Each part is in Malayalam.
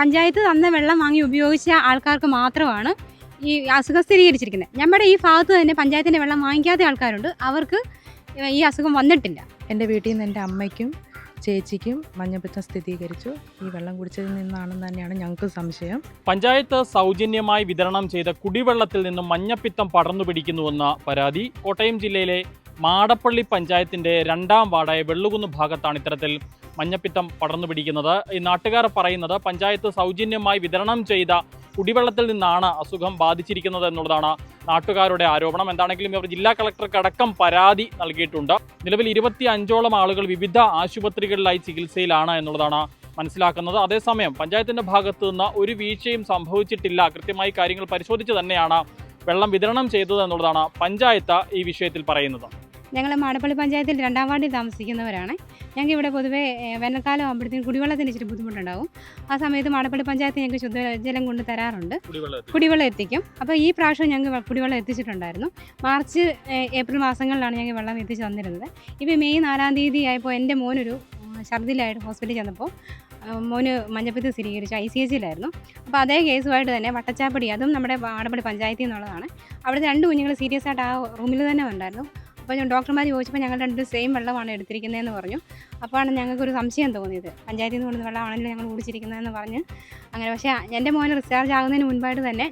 പഞ്ചായത്ത് തന്ന വെള്ളം വാങ്ങി ഉപയോഗിച്ച ആൾക്കാർക്ക് മാത്രമാണ് ഈ അസുഖം സ്ഥിരീകരിച്ചിരിക്കുന്നത്. നമ്മുടെ ഈ ഭാഗത്ത് തന്നെ പഞ്ചായത്തിൻ്റെ വെള്ളം വാങ്ങിക്കാത്ത ആൾക്കാരുണ്ട്, അവർക്ക് ഈ അസുഖം വന്നിട്ടില്ല. എൻ്റെ വീട്ടിൽ നിന്ന് എൻ്റെ അമ്മയ്ക്കും ചേച്ചിക്കും മഞ്ഞപ്പിത്തം സ്ഥിരീകരിച്ചു. ഈ വെള്ളം കുടിച്ചതിൽ നിന്നാണെന്ന് തന്നെയാണ് ഞങ്ങൾക്ക് സംശയം. പഞ്ചായത്ത് സൗജന്യമായി വിതരണം ചെയ്ത കുടിവെള്ളത്തിൽ നിന്നും മഞ്ഞപ്പിത്തം പടർന്നു പിടിക്കുന്നുവെന്ന പരാതി. കോട്ടയം ജില്ലയിലെ മാടപ്പള്ളി പഞ്ചായത്തിൻ്റെ 2ാം വാർഡായ വെള്ളുകുന്ന് ഭാഗത്താണ് ഇത്തരത്തിൽ മഞ്ഞപ്പിത്തം പടർന്നു പിടിക്കുന്നത്. ഈ നാട്ടുകാർ പറയുന്നത് പഞ്ചായത്ത് സൗജന്യമായി വിതരണം ചെയ്ത കുടിവെള്ളത്തിൽ നിന്നാണ് അസുഖം ബാധിച്ചിരിക്കുന്നത് എന്നുള്ളതാണ് നാട്ടുകാരുടെ ആരോപണം. എന്താണെങ്കിലും ഇവർ ജില്ലാ കളക്ടർക്ക് അടക്കം പരാതി നൽകിയിട്ടുണ്ട്. നിലവിൽ 25ഓളം ആളുകൾ വിവിധ ആശുപത്രികളിലായി ചികിത്സയിലാണ് എന്നുള്ളതാണ് മനസ്സിലാക്കുന്നത്. അതേസമയം പഞ്ചായത്തിൻ്റെ ഭാഗത്തു നിന്ന് ഒരു വീഴ്ചയും സംഭവിച്ചിട്ടില്ല. കൃത്യമായി കാര്യങ്ങൾ പരിശോധിച്ച് തന്നെയാണ് വെള്ളം വിതരണം ചെയ്തത് എന്നുള്ളതാണ് പഞ്ചായത്ത് ഈ വിഷയത്തിൽ പറയുന്നത്. ഞങ്ങൾ മാടപ്പള്ളി പഞ്ചായത്തിൽ 2ാം വാർഡിൽ താമസിക്കുന്നവരാണ്. ഞങ്ങൾക്ക് ഇവിടെ പൊതുവേ വേനൽക്കാലം ആകുമ്പോഴത്തേക്കും കുടിവെള്ളത്തിന് ഇച്ചിരി ബുദ്ധിമുട്ടുണ്ടാകും. ആ സമയത്ത് മാടപ്പള്ളി പഞ്ചായത്ത് ഞങ്ങൾക്ക് ശുദ്ധജലം കൊണ്ട് തരാറുണ്ട്, കുടിവെള്ളം എത്തിക്കും. അപ്പോൾ ഈ പ്രാവശ്യം ഞങ്ങൾക്ക് കുടിവെള്ളം എത്തിച്ചിട്ടുണ്ടായിരുന്നു. മാർച്ച് ഏപ്രിൽ മാസങ്ങളിലാണ് ഞങ്ങൾ വെള്ളം എത്തിച്ച് തന്നിരുന്നത്. ഇപ്പോൾ മെയ് 4-ാം തീയതി ആയപ്പോൾ എൻ്റെ മോനൊരു ഛർദിലായിട്ട് ഹോസ്പിറ്റലിൽ ചെന്നപ്പോൾ മോന് മഞ്ഞപ്പിത്തം സ്ഥിരീകരിച്ചു. ICHലായിരുന്നു. അപ്പോൾ അതേ കേസുമായിട്ട് തന്നെ വട്ടച്ചാപ്പടി, അതും നമ്മുടെ മാടപ്പള്ളി പഞ്ചായത്തിൽ നിന്നുള്ളതാണ്. അവിടുത്തെ 2 കുഞ്ഞുങ്ങൾ സീരിയസ് ആയിട്ട് ആ റൂമിൽ തന്നെ ഉണ്ടായിരുന്നു. അപ്പോൾ ഡോക്ടർമാർ ചോദിച്ചപ്പോൾ ഞങ്ങൾ 2 സെയിം വെള്ളമാണ് എടുത്തിരിക്കുന്നതെന്ന് പറഞ്ഞു. അപ്പോഴാണ് ഞങ്ങൾക്കൊരു സംശയം തോന്നിയത്, പഞ്ചായത്തിൽ നിന്ന് കൊടുക്കുന്ന വെള്ളമാണല്ലോ ഞങ്ങൾ കുടിച്ചിരിക്കുന്നതെന്ന് പറഞ്ഞ്. അങ്ങനെ പക്ഷേ എൻ്റെ മോന് ഡിസ്ചാർജ് ആകുന്നതിന് മുൻപായിട്ട് തന്നെ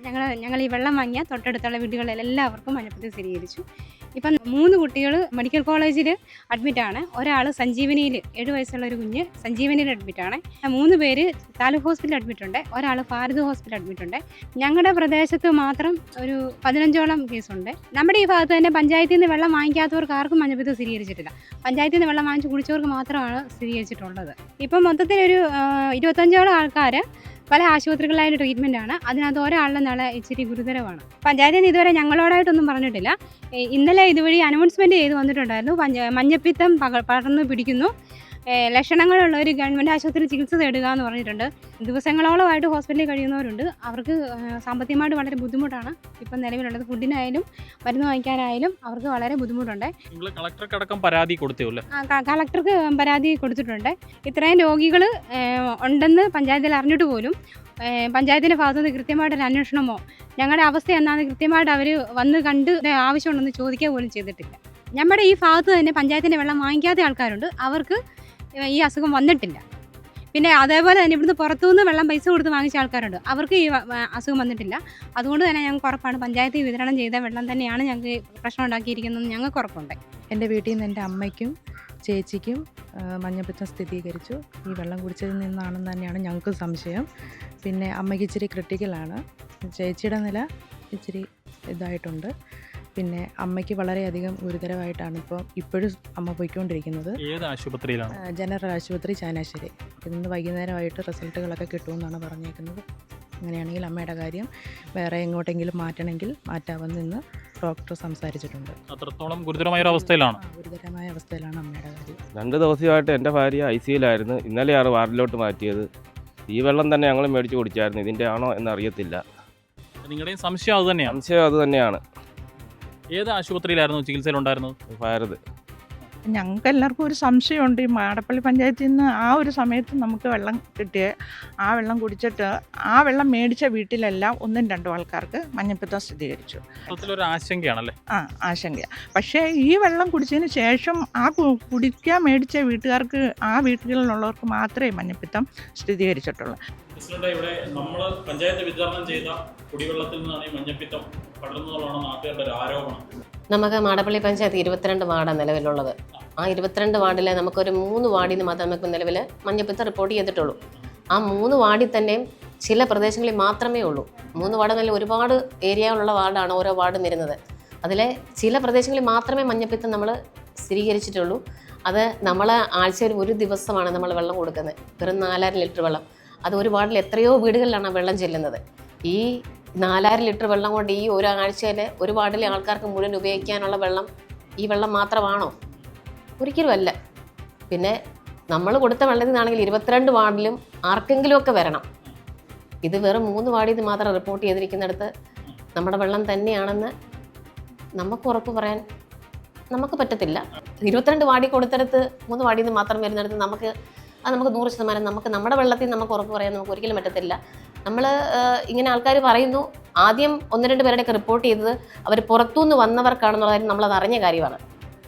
ഞങ്ങൾ ഈ വെള്ളം വാങ്ങിയ തൊട്ടടുത്തുള്ള വീടുകളിൽ എല്ലാവർക്കും മഞ്ഞപ്പിത്തം സ്ഥിരീകരിച്ചു. ഇപ്പം 3 കുട്ടികൾ മെഡിക്കൽ കോളേജിൽ അഡ്മിറ്റാണ്. ഒരാൾ സഞ്ജീവനിയിൽ 7 വയസ്സുള്ള ഒരു കുഞ്ഞ് സഞ്ജീവനിയിൽ അഡ്മിറ്റാണ്. 3 പേര് താലൂക്ക് ഹോസ്പിറ്റലിൽ അഡ്മിറ്റുണ്ട്, ഒരാൾ ഭാരത് ഹോസ്പിറ്റലിൽ അഡ്മിറ്റുണ്ട്. ഞങ്ങളുടെ പ്രദേശത്ത് മാത്രം ഒരു 15ഓളം കേസുണ്ട്. നമ്മുടെ ഈ ഭാഗത്ത് തന്നെ പഞ്ചായത്തിൽ നിന്ന് വെള്ളം വാങ്ങിക്കാത്തവർക്ക് ആർക്കും മഞ്ഞപ്പിത്തം സ്ഥിരീകരിച്ചിട്ടില്ല. പഞ്ചായത്തിൽ നിന്ന് വെള്ളം വാങ്ങിച്ച് കുടിച്ചവർക്ക് മാത്രമാണ് സ്ഥിരീകരിച്ചിട്ടുള്ളത്. ഇപ്പം മൊത്തത്തിലൊരു 25ഓളം ആൾക്കാർ പല ആശുപത്രികളിലായിട്ട് ട്രീറ്റ്മെൻറ്റാണ്. അതിനകത്ത് ഒരാളുടെ നില ഇച്ചിരി ഗുരുതരമാണ്. പഞ്ചായത്തിൽ നിന്ന് ഇതുവരെ ഞങ്ങളോടായിട്ടൊന്നും പറഞ്ഞിട്ടില്ല. ഇന്നലെ ഇതുവഴി അനൗൺസ്മെൻറ്റ് ചെയ്ത് വന്നിട്ടുണ്ടായിരുന്നു, മഞ്ഞപ്പിത്തം പടർന്നു പിടിക്കുന്നു, ലക്ഷണങ്ങളുള്ള ഒരു ഗവൺമെൻറ് ആശുപത്രിയിൽ ചികിത്സ തേടുക എന്ന് പറഞ്ഞിട്ടുണ്ട്. ദിവസങ്ങളോളമായിട്ട് ഹോസ്പിറ്റലിൽ കഴിയുന്നവരുണ്ട്. അവർക്ക് സാമ്പത്തികമായിട്ട് വളരെ ബുദ്ധിമുട്ടാണ് ഇപ്പം നിലവിലുള്ളത്. ഫുഡിനായാലും മരുന്ന് വാങ്ങിക്കാനായാലും അവർക്ക് വളരെ ബുദ്ധിമുട്ടുണ്ട്. കളക്ടർക്കടക്കം പരാതി കൊടുത്തല്ലേ? കളക്ടർക്ക് പരാതി കൊടുത്തിട്ടുണ്ട്. ഇത്രയും രോഗികൾ ഉണ്ടെന്ന് പഞ്ചായത്തിൽ അറിഞ്ഞിട്ട് പോലും പഞ്ചായത്തിൻ്റെ ഭാഗത്തുനിന്ന് കൃത്യമായിട്ടൊരു അന്വേഷണമോ ഞങ്ങളുടെ അവസ്ഥ എന്നാന്ന് കൃത്യമായിട്ട് അവർ വന്ന് കണ്ട് ആവശ്യമുണ്ടെന്ന് ചോദിക്കുക പോലും ചെയ്തിട്ടില്ല. നമ്മുടെ ഈ ഭാഗത്ത് തന്നെ പഞ്ചായത്തിൻ്റെ വെള്ളം വാങ്ങിക്കാത്ത ആൾക്കാരുണ്ട്, അവർക്ക് ഈ അസുഖം വന്നിട്ടില്ല. പിന്നെ അതേപോലെ തന്നെ ഇവിടുന്ന് പുറത്തുനിന്ന് വെള്ളം പൈസ കൊടുത്ത് വാങ്ങിച്ച ആൾക്കാരുണ്ട്, അവർക്ക് ഈ അസുഖം വന്നിട്ടില്ല. അതുകൊണ്ട് തന്നെ ഞങ്ങൾക്ക് ഉറപ്പാണ് പഞ്ചായത്ത് വിതരണം ചെയ്ത വെള്ളം തന്നെയാണ് ഞങ്ങൾക്ക് പ്രശ്നം ഉണ്ടാക്കിയിരിക്കുന്നതെന്ന് ഞങ്ങൾക്ക് ഉറപ്പുണ്ട്. എൻ്റെ വീട്ടിൽ നിന്ന് എൻ്റെ അമ്മയ്ക്കും ചേച്ചിക്കും മഞ്ഞപ്പിത്തം സ്ഥിരീകരിച്ചു. ഈ വെള്ളം കുടിച്ചതിൽ നിന്നാണെന്ന് തന്നെയാണ് ഞങ്ങൾക്ക് സംശയം. പിന്നെ അമ്മയ്ക്ക് ഇച്ചിരി ക്രിട്ടിക്കലാണ്, ചേച്ചിയുടെ നില ഇച്ചിരി ഇതായിട്ടുണ്ട്. പിന്നെ അമ്മയ്ക്ക് വളരെയധികം ഗുരുതരമായിട്ടാണ് ഇപ്പോഴും അമ്മ പോയിക്കൊണ്ടിരിക്കുന്നത്. ഏത് ആശുപത്രിയിലാണ്? ജനറൽ ആശുപത്രി ചാനാശ്ശേരി. ഇന്ന് വൈകുന്നേരമായിട്ട് റിസൾട്ടുകളൊക്കെ കിട്ടുമെന്നാണ് പറഞ്ഞേക്കുന്നത്. അങ്ങനെയാണെങ്കിൽ അമ്മയുടെ കാര്യം വേറെ എങ്ങോട്ടെങ്കിലും മാറ്റണമെങ്കിൽ മാറ്റാമെന്ന് ഇന്ന് ഡോക്ടർ സംസാരിച്ചിട്ടുണ്ട്. അത്രത്തോളം ഗുരുതരമായ അവസ്ഥയിലാണ് അമ്മയുടെ കാര്യം. 2 ദിവസമായിട്ട് എൻ്റെ ഭാര്യ ICUലായിരുന്നു. ഇന്നലെയാണ് വാർഡിലോട്ട് മാറ്റിയത്. ഈ വെള്ളം തന്നെ ഞങ്ങൾ മേടിച്ച് കുടിച്ചായിരുന്നു. ഇതിൻ്റെ ആണോ എന്നറിയത്തില്ല. നിങ്ങളുടെയും സംശയം അത് തന്നെയാണ്. ഏത് ആശുപത്രിയിലായിരുന്നു ചികിത്സയിലുണ്ടായിരുന്നത്? ഭാരത്. ഞങ്ങൾക്ക് എല്ലാവർക്കും ഒരു സംശയമുണ്ട്. ഈ മാടപ്പള്ളി പഞ്ചായത്തിൽ നിന്ന് ആ ഒരു സമയത്ത് നമുക്ക് വെള്ളം കിട്ടിയ ആ വെള്ളം കുടിച്ചിട്ട് ആ വെള്ളം മേടിച്ച വീട്ടിലെല്ലാം 1-2 ആൾക്കാർക്ക് മഞ്ഞപ്പിത്തം സ്ഥിരീകരിച്ചു. ആശങ്കയാണല്ലേ? ആശങ്ക. പക്ഷേ ഈ വെള്ളം കുടിച്ചതിന് ശേഷം ആ കുടിക്കാൻ മേടിച്ച വീട്ടുകാർക്ക്, ആ വീട്ടുകളിലുള്ളവർക്ക് മാത്രമേ മഞ്ഞപ്പിത്തം സ്ഥിരീകരിച്ചിട്ടുള്ളൂ. ഇവിടെ നമ്മൾ പഞ്ചായത്ത് വിതരണം ചെയ്ത കുടിവെള്ളത്തിൽ നിന്നാണ് ഈ മഞ്ഞപ്പിത്തം പടർന്നതാണ് നാട്ടുകാരുടെ ഒരു ആരോപണം. നമുക്ക് മാടപ്പള്ളി പഞ്ചായത്ത് 22 വാർഡാണ് നിലവിലുള്ളത്. ആ 22 വാർഡിലെ നമുക്കൊരു 3 വാർഡിൽ നിന്ന് മാത്രമേ നമുക്ക് നിലവിൽ മഞ്ഞപ്പിത്തം റിപ്പോർട്ട് ചെയ്തിട്ടുള്ളൂ. ആ 3 വാർഡിൽ തന്നെ ചില പ്രദേശങ്ങളിൽ മാത്രമേ ഉള്ളൂ. 3 വാർഡ് നല്ല ഒരുപാട് ഏരിയകളുള്ള വാർഡാണ് ഓരോ വാർഡും വരുന്നത്. അതിലെ ചില പ്രദേശങ്ങളിൽ മാത്രമേ മഞ്ഞപ്പിത്തം നമ്മൾ സ്ഥിരീകരിച്ചിട്ടുള്ളൂ. അത് നമ്മൾ ആഴ്ചയിൽ ഒരു ദിവസമാണ് നമ്മൾ വെള്ളം കൊടുക്കുന്നത്, വെറും 4000 ലിറ്റർ വെള്ളം. അത് ഒരു വാർഡിൽ എത്രയോ വീടുകളിലാണ് വെള്ളം ചെല്ലുന്നത്. ഈ 4000 ലിറ്റർ വെള്ളം കൊണ്ട് ഈ ഒരാഴ്ചയിൽ ഒരു വാർഡിലെ ആൾക്കാർക്ക് മുഴുവൻ ഉപയോഗിക്കാനുള്ള വെള്ളം ഈ വെള്ളം മാത്രമാണോ? ഒരിക്കലും അല്ല. പിന്നെ നമ്മൾ കൊടുത്ത വെള്ളത്തിൽ നിന്നാണെങ്കിൽ 22 വാർഡിലും ആർക്കെങ്കിലുമൊക്കെ വരണം. ഇത് വെറും 3 വാർഡിൽ നിന്ന് മാത്രം റിപ്പോർട്ട് ചെയ്തിരിക്കുന്നിടത്ത് നമ്മുടെ വെള്ളം തന്നെയാണെന്ന് നമുക്ക് ഉറപ്പ് പറയാൻ നമുക്ക് പറ്റത്തില്ല. 22 വാർഡിൽ കൊടുത്തിടത്ത് 3 വാർഡിൽ നിന്ന് മാത്രം വരുന്നിടത്ത് നമുക്ക് അത് നമുക്ക് 100% നമുക്ക് നമ്മുടെ വെള്ളത്തിൽ നമുക്ക് ഉറപ്പ് പറയാൻ നമുക്ക് ഒരിക്കലും പറ്റത്തില്ല. നമ്മൾ ഇങ്ങനെ ആൾക്കാർ പറയുന്നു, ആദ്യം 1-2 പേരുടെയൊക്കെ റിപ്പോർട്ട് ചെയ്തത് അവർ പുറത്തുനിന്ന് വന്നവർക്കാണെന്നുള്ള കാര്യം നമ്മളത് അറിഞ്ഞ കാര്യമാണ്.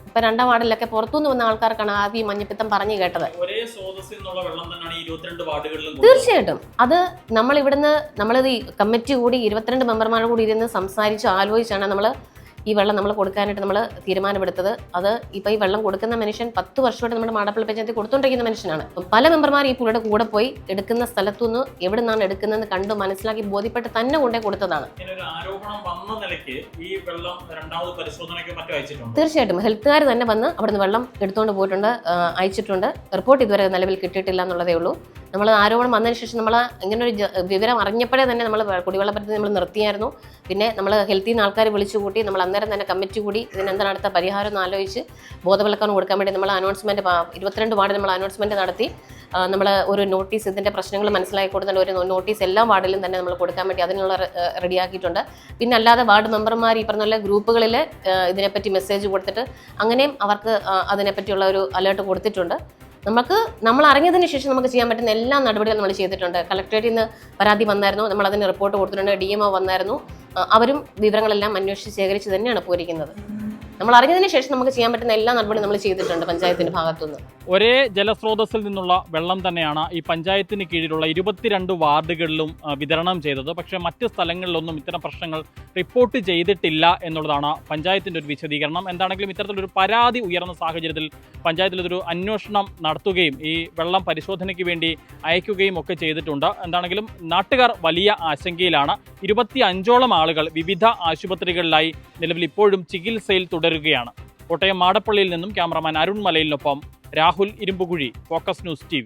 ഇപ്പം 2ാം വാർഡിലൊക്കെ പുറത്തുനിന്ന് വന്ന ആൾക്കാർക്കാണ് ആദ്യം മഞ്ഞപ്പിത്തം പറഞ്ഞു കേട്ടത്. ഒരേ സ്രോതസ്സിൽ നിന്നുള്ള വെള്ളം തന്നെയാണ് 22 വാർഡുകളിലും. തീർച്ചയായിട്ടും അത് നമ്മളിത് ഈ കമ്മിറ്റി കൂടി 22 മെമ്പർമാർ കൂടി ഇരുന്ന് സംസാരിച്ച് ആലോചിച്ചാണ് നമ്മൾ ഈ വെള്ളം നമ്മൾ കൊടുക്കാനായിട്ട് നമ്മൾ തീരുമാനമെടുത്തത്. അത് ഇപ്പോൾ ഈ വെള്ളം കൊടുക്കുന്ന മനുഷ്യൻ 10 വർഷമായിട്ട് നമ്മുടെ മാടപ്പള്ളി പഞ്ചായത്തിൽ കൊടുത്തുകൊണ്ടിരിക്കുന്ന മനുഷ്യനാണ്. അപ്പം പല മെമ്പർമാർ ഈ പുള്ളിയുടെ കൂടെ പോയി എടുക്കുന്ന സ്ഥലത്തുനിന്ന് എവിടെ നിന്നാണ് എടുക്കുന്നതെന്ന് കണ്ട് മനസ്സിലാക്കി ബോധ്യപ്പെട്ട് തന്നെ കൊണ്ടേ കൊടുത്തതാണ്. തീർച്ചയായിട്ടും ഹെൽത്തുകാർ തന്നെ വന്ന് അവിടുന്ന് വെള്ളം എടുത്തുകൊണ്ട് പോയിട്ടുണ്ട്, അയച്ചിട്ടുണ്ട്. റിപ്പോർട്ട് ഇതുവരെ നിലവിൽ കിട്ടിയിട്ടില്ല എന്നുള്ളതേ ഉള്ളൂ. നമ്മൾ ആരോപണം വന്നതിന് ശേഷം നമ്മൾ ഇങ്ങനൊരു വിവരം അറിഞ്ഞപ്പോഴേ തന്നെ നമ്മൾ കുടിവെള്ള പദ്ധതി നമ്മൾ നിർത്തിയായിരുന്നു. പിന്നെ നമ്മൾ ഹെൽത്തിൽ നിന്ന് ആൾക്കാർ വിളിച്ചു കൂട്ടി, നമ്മൾ അന്നേരം തന്നെ കമ്മിറ്റി കൂടി ഇതിനെന്താണ് അടുത്ത പരിഹാരം എന്ന് ആലോചിച്ച് ബോധവൽക്കരണം കൊടുക്കാൻ വേണ്ടി നമ്മൾ അനൗൺസ്മെൻറ്റ് 22 വാർഡിൽ നമ്മൾ അനൗൺസ്മെൻറ്റ് നടത്തി. നമ്മൾ ഒരു നോട്ടീസ് ഇതിൻ്റെ പ്രശ്നങ്ങൾ മനസ്സിലാക്കി കൊടുത്തിട്ട് ഒരു നോട്ടീസ് എല്ലാ വാർഡിലും തന്നെ നമ്മൾ കൊടുക്കാൻ വേണ്ടി അതിനുള്ള റെഡിയാക്കിയിട്ടുണ്ട്. പിന്നെ അല്ലാതെ വാർഡ് മെമ്പർമാർ ഈ പറഞ്ഞ പോലെ ഗ്രൂപ്പുകളിൽ ഇതിനെപ്പറ്റി മെസ്സേജ് കൊടുത്തിട്ട് അങ്ങനെയും അവർക്ക് അതിനെപ്പറ്റിയുള്ള ഒരു അലേർട്ട് കൊടുത്തിട്ടുണ്ട്. നമ്മൾ അറിഞ്ഞതിന് ശേഷം നമുക്ക് ചെയ്യാൻ പറ്റുന്ന എല്ലാ നടപടികളും നമ്മൾ ചെയ്തിട്ടുണ്ട്. കളക്ടറേറ്റിൽ നിന്ന് പരാതി വന്നായിരുന്നു, നമ്മൾ അതിന് റിപ്പോർട്ട് കൊടുത്തിട്ടുണ്ട്. DMO വന്നായിരുന്നു, അവരും വിവരങ്ങളെല്ലാം അന്വേഷിച്ച് ശേഖരിച്ച് തന്നെയാണ് പോയിരിക്കുന്നത്. നമ്മൾ അറിഞ്ഞതിന് ശേഷം നമുക്ക് ചെയ്യാൻ പറ്റുന്ന എല്ലാ നടപടിയും നമ്മൾ ചെയ്തിട്ടുണ്ട് പഞ്ചായത്തിന്റെ ഭാഗത്തുനിന്ന്. ഒരേ ജലസ്രോതസ്സിൽ നിന്നുള്ള വെള്ളം തന്നെയാണ് ഈ പഞ്ചായത്തിന് കീഴിലുള്ള 22 വാർഡുകളിലും വിതരണം ചെയ്തത്. പക്ഷേ മറ്റ് സ്ഥലങ്ങളിലൊന്നും ഇത്തരം പ്രശ്നങ്ങൾ റിപ്പോർട്ട് ചെയ്തിട്ടില്ല എന്നുള്ളതാണ് പഞ്ചായത്തിൻ്റെ ഒരു വിശദീകരണം. എന്താണെങ്കിലും ഇത്തരത്തിലൊരു പരാതി ഉയർന്ന സാഹചര്യത്തിൽ പഞ്ചായത്തിൽ ഇതൊരു അന്വേഷണം നടത്തുകയും ഈ വെള്ളം പരിശോധനയ്ക്ക് വേണ്ടി അയക്കുകയും ഒക്കെ ചെയ്തിട്ടുണ്ട്. എന്താണെങ്കിലും നാട്ടുകാർ വലിയ ആശങ്കയിലാണ്. 25ഓളം ആളുകൾ വിവിധ ആശുപത്രികളിലായി നിലവിൽ ഇപ്പോഴും ചികിത്സയിൽ തുടരുകയാണ്. കോട്ടയം മാടപ്പള്ളിയിൽ നിന്നും ക്യാമറമാൻ അരുൺ മലയിലിനൊപ്പം Rahul Irumbukuzhi, focus news TV.